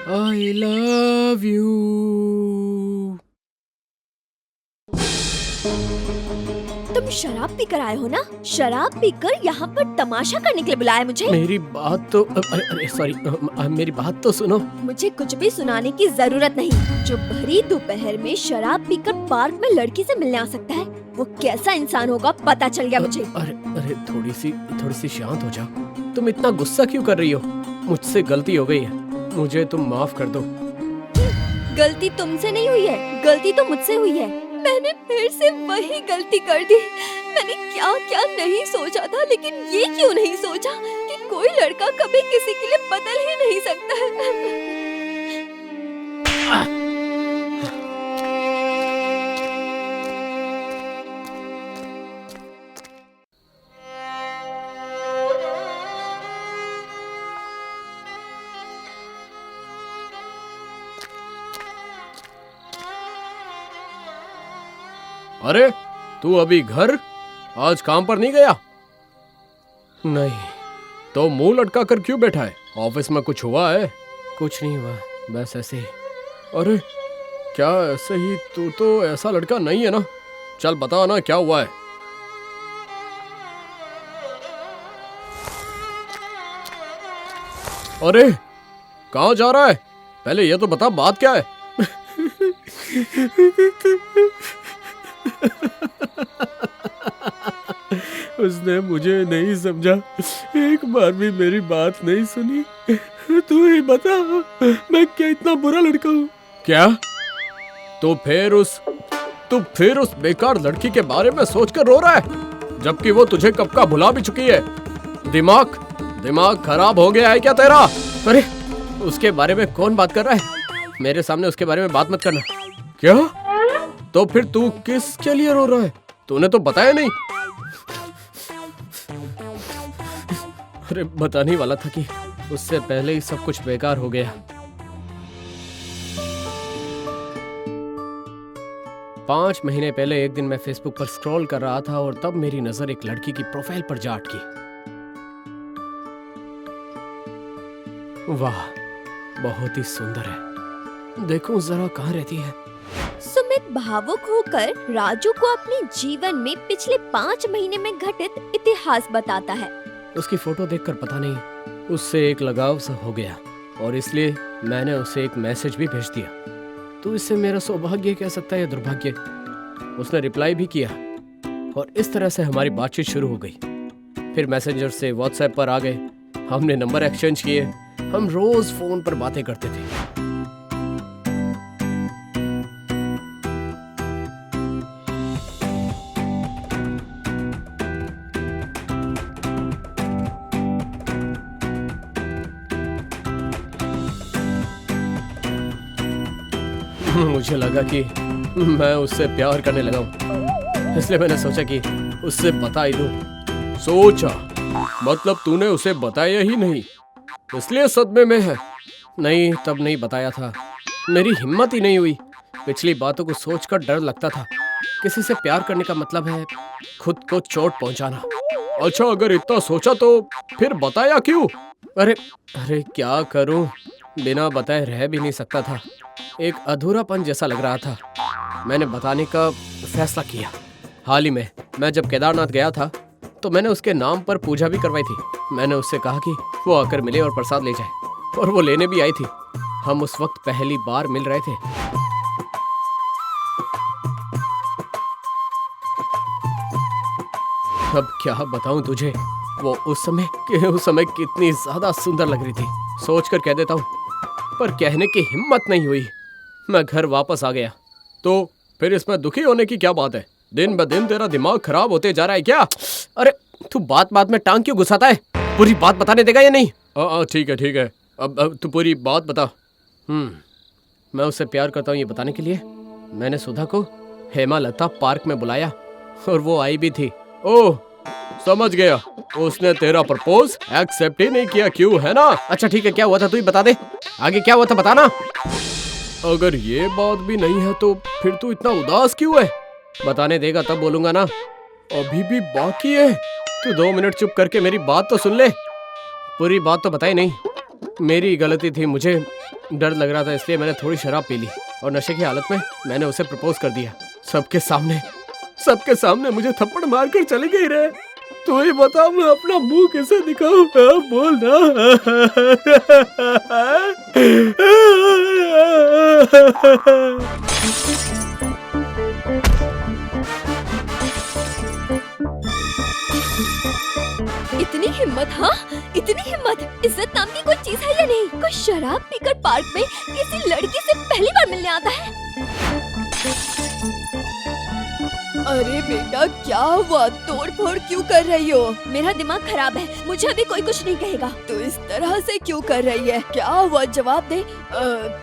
I love you. तुम शराब पीकर आए हो ना? शराब पीकर यहाँ पर तमाशा करने के लिए बुलाया मुझे? मेरी बात तो अरे सॉरी, मेरी बात तो सुनो। मुझे कुछ भी सुनाने की जरूरत नहीं। जो भरी दोपहर में शराब पीकर पार्क में लड़की से मिलने आ सकता है, वो कैसा इंसान होगा पता चल गया मुझे। अरे अरे थोड़ी सी शांत हो जाओ। तुम इतना गुस्सा क्यों कर रही हो? मुझसे गलती हो गई है, मुझे तुम माफ कर दो। गलती तुमसे नहीं हुई है, गलती तो मुझसे हुई है। मैंने फिर से वही गलती कर दी। मैंने क्या क्या नहीं सोचा था, लेकिन ये क्यों नहीं सोचा कि कोई लड़का कभी किसी के लिए बदल ही नहीं सकता है। अरे तू अभी घर? आज काम पर नहीं गया? नहीं। तो मुंह लटका कर क्यों बैठा है? ऑफिस में कुछ हुआ है? कुछ नहीं हुआ, बस ऐसे ही। अरे क्या ऐसे ही? तू तो ऐसा लड़का नहीं है ना। चल बता ना क्या हुआ है। अरे कहाँ जा रहा है? पहले ये तो बता, बात क्या है? उसने मुझे नहीं समझा, एक बार भी मेरी बात नहीं सुनी। तू ही बता, मैं क्या इतना बुरा लड़का हूँ? क्या? तो फिर उस बेकार लड़की के बारे में सोचकर रो रहा है, जबकि वो तुझे कब का भुला भी चुकी है। दिमाग खराब हो गया है क्या तेरा? अरे उसके बारे में कौन बात कर रहा है? मेरे सामने उसके बारे में बात मत करना। क्या? तो फिर तू किसके लिए रो रहा है? तूने तो बताया नहीं। अरे बताने वाला था कि उससे पहले ही सब कुछ बेकार हो गया। 5 महीने पहले एक दिन मैं फेसबुक पर स्क्रॉल कर रहा था और तब मेरी नजर एक लड़की की प्रोफाइल पर जा अटकी। वाह, बहुत ही सुंदर है। देखो जरा कहाँ रहती है। सुमित भावुक होकर राजू को अपने जीवन में पिछले 5 महीने में घटित इतिहास बताता है। उसकी फोटो देखकर पता नहीं उससे एक लगाव सा हो गया और इसलिए मैंने उसे एक मैसेज भी भेज दिया। तू इससे मेरा सौभाग्य कह सकता है या दुर्भाग्य। उसने रिप्लाई भी किया और इस तरह से हमारी बातचीत शुरू हो गई। फिर मैसेंजर से व्हाट्सएप पर आ गए, हमने नंबर एक्सचेंज किए, हम रोज फोन पर बातें करते थे। मुझे लगा कि मैं उससे प्यार करने लगा हूँ, इसलिए मैंने सोचा कि उससे बता ही दूं। सोचा? मतलब तूने उसे बताया ही नहीं, इसलिए सदमे में है। नहीं, तब नहीं बताया था, मेरी हिम्मत ही नहीं हुई। पिछली बातों को सोचकर डर लगता था। किसी से प्यार करने का मतलब है खुद को चोट पहुंचाना। अच्छा, अगर इतना सोचा तो फिर बताया क्यों? अरे क्या करूं, बिना बताए रह भी नहीं सकता था। एक अधूरापन जैसा लग रहा था। मैंने बताने का फैसला किया। हाल ही में मैं जब केदारनाथ गया था तो मैंने उसके नाम पर पूजा भी करवाई थी। मैंने उससे कहा कि वो आकर मिले और प्रसाद ले जाए, और वो लेने भी आई थी। हम उस वक्त पहली बार मिल रहे थे। अब क्या बताऊं तुझे, वो उस समय कितनी ज्यादा सुंदर लग रही थी। सोचकर कह देता हूँ, पर कहने की हिम्मत नहीं हुई। मैं घर वापस आ गया। तो फिर इसमें दुखी होने की क्या बात है? दिन ब दिन तेरा दिमाग खराब होते जा रहा है क्या? अरे तू बात बात में टांग क्यों घुसाता है? पूरी बात बताने देगा या नहीं? ठीक है, अब तू पूरी बात बता। मैं उससे प्यार करता हूँ ये बताने के लिए मैंने सुधा को हेमालता पार्क में बुलाया और वो आई भी थी। ओह समझ गया, उसने तेरा प्रपोज एक्सेप्ट ही नहीं किया, क्यों, है ना? अच्छा ठीक है, क्या हुआ था तू ही बता दे। आगे क्या हुआ था बताना। अगर ये बात भी नहीं है तो फिर तू इतना उदास क्यों है? बताने देगा तब बोलूंगा ना, अभी भी बाकी है। तू 2 मिनट चुप करके मेरी बात तो सुन ले। पूरी बात तो बताई नहीं। मेरी गलती थी, मुझे डर लग रहा था इसलिए मैंने थोड़ी शराब पी ली और नशे की हालत में मैंने उसे प्रपोज कर दिया। सबके सामने मुझे थप्पड़ मारकर चली गई रे। तो ही बता मैं अपना मुंह कैसे दिखाऊं? बोल इतनी हिम्मत, हाँ इतनी हिम्मत। इज्जत नाम की कोई चीज है या नहीं? कोई शराब पीकर पार्क में किसी लड़की से पहली बार मिलने आता है? अरे बेटा क्या हुआ? तोड़ फोड़ क्यों कर रही हो? मेरा दिमाग खराब है, मुझे अभी कोई कुछ नहीं कहेगा। तू इस तरह से क्यों कर रही है? क्या हुआ जवाब दे।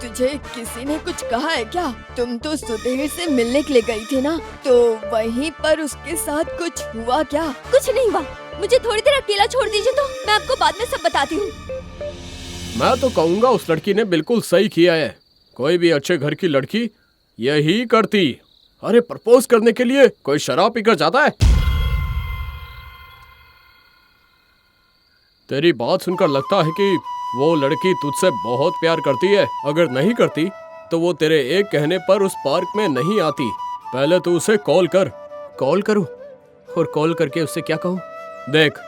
तुझे किसी ने कुछ कहा है क्या? तुम तो सुधीर से मिलने के लिए गई थी ना, तो वहीं पर उसके साथ कुछ हुआ क्या? कुछ नहीं हुआ, मुझे थोड़ी देर अकेला छोड़ दीजिए तो मैं आपको बाद में सब बताती हूँ। मैं तो कहूँगा उस लड़की ने बिल्कुल सही किया है। कोई भी अच्छे घर की लड़की यही करती। अरे प्रपोज करने के लिए कोई शराब पीकर जाता है? तेरी बात सुनकर लगता है कि वो लड़की तुझसे बहुत प्यार करती है। अगर नहीं करती तो वो तेरे एक कहने पर उस पार्क में नहीं आती। पहले तू उसे कॉल कर। कॉल करूं? और कॉल करके उससे क्या कहूं? देख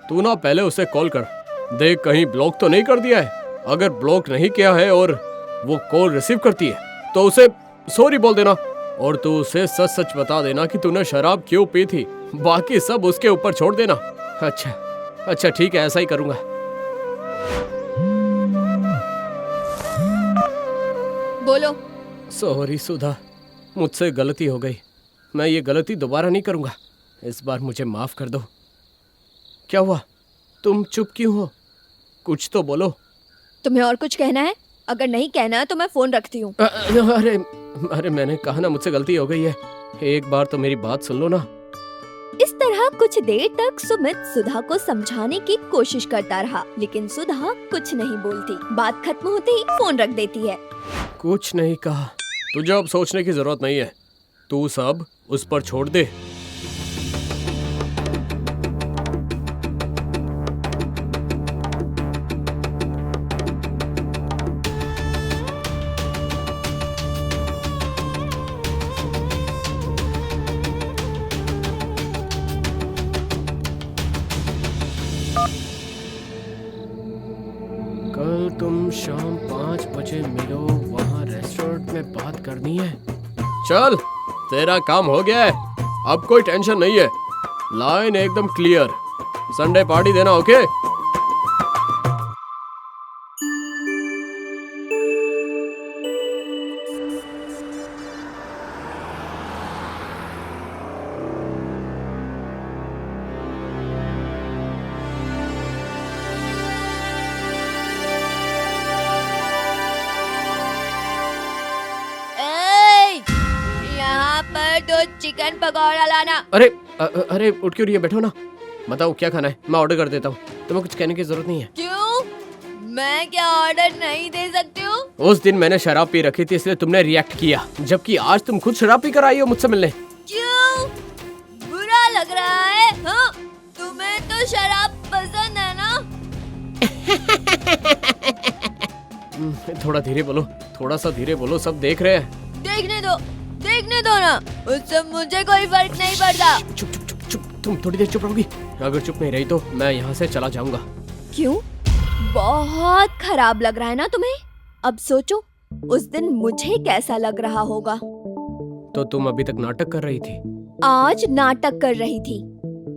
तू ना पहले उसे कॉल कर, देख कहीं ब्लॉक तो नहीं कर दिया है। अगर ब्लॉक नहीं किया है और वो कॉल रिसीव करती है तो उसे सॉरी बोल देना और तू उसे सच सच बता देना कि तूने शराब क्यों पी थी। बाकी सब उसके ऊपर छोड़ देना। अच्छा ठीक है, ऐसा ही करूंगा। बोलो। सॉरी सुधा, मुझसे गलती हो गई। मैं ये गलती दोबारा नहीं करूंगा। इस बार मुझे माफ कर दो। क्या हुआ? तुम चुप क्यों हो? कुछ तो बोलो। तुम्हें और कुछ कहना है? अगर नहीं कहना है तो मैं फोन रखती हूँ। अरे मैंने कहा ना मुझसे गलती हो गई है। एक बार तो मेरी बात सुन लो ना। इस तरह कुछ देर तक सुमित सुधा को समझाने की कोशिश करता रहा, लेकिन सुधा कुछ नहीं बोलती। बात खत्म होते ही फोन रख देती है। कुछ नहीं कहा। तुझे अब सोचने की जरूरत नहीं है, तू सब उस पर छोड़ दे। कल तुम शाम 5 बजे मिलो, वहाँ रेस्टोरेंट में बात करनी है। चल तेरा काम हो गया है, अब कोई टेंशन नहीं है। लाइन एकदम क्लियर। संडे पार्टी देना, ओके? तो चिकन पकौड़ा लाना। अरे उठ क्यों रही है? बैठो ना। बताओ क्या खाना है, मैं ऑर्डर कर देता हूँ। तुम्हें कुछ कहने की जरूरत नहीं है। क्यों? मैं क्या ऑर्डर नहीं दे सकती हूँ? उस दिन मैंने शराब पी रखी थी इसलिए तुमने रिएक्ट किया, जबकि आज तुम खुद शराब पी कर आई हो मुझसे मिलने। क्यों? बुरा लग रहा है? हाँ? तुम्हें तो शराब पसंद है ना? थोड़ा धीरे बोलो, थोड़ा सा धीरे बोलो, सब देख रहे हैं। देखने दो ना, उससे मुझे कोई फर्क नहीं पड़ता। चुप, तुम थोड़ी देर चुप रहोगी? अगर चुप नहीं रही तो मैं यहाँ से चला जाऊंगा। क्यों? बहुत खराब लग रहा है ना तुम्हें? अब सोचो उस दिन मुझे कैसा लग रहा होगा। तो तुम अभी तक नाटक कर रही थी? आज नाटक कर रही थी,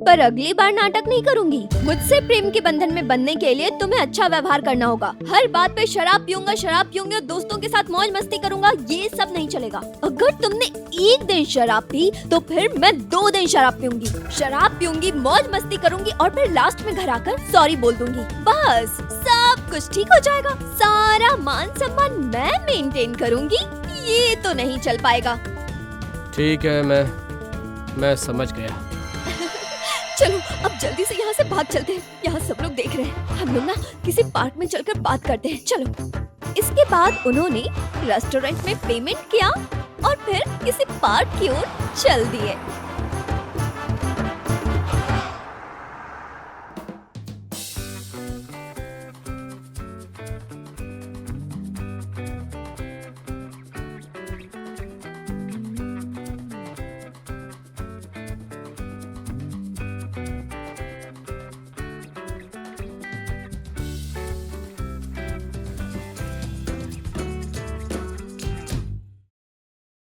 पर अगली बार नाटक नहीं करूंगी। मुझसे प्रेम के बंधन में बंधने के लिए तुम्हें अच्छा व्यवहार करना होगा। हर बात पे शराब पीऊंगा, दोस्तों के साथ मौज मस्ती करूंगा, ये सब नहीं चलेगा। अगर तुमने एक दिन शराब पी तो फिर मैं 2 दिन शराब पीऊंगी, मौज मस्ती करूंगी और फिर लास्ट में घर आकर सॉरी बोल दूंगी। बस सब कुछ ठीक हो जाएगा। सारा मान सम्मान मैं मेंटेन करूंगी। ये तो नहीं चल पाएगा। ठीक है, मैं समझ गया। चलो अब जल्दी से यहाँ से भाग चलते हैं, यहाँ सब लोग देख रहे हैं। हम लोग ना किसी पार्क में चलकर बात करते हैं, चलो। इसके बाद उन्होंने रेस्टोरेंट में पेमेंट किया और फिर किसी पार्क की ओर चल दिए।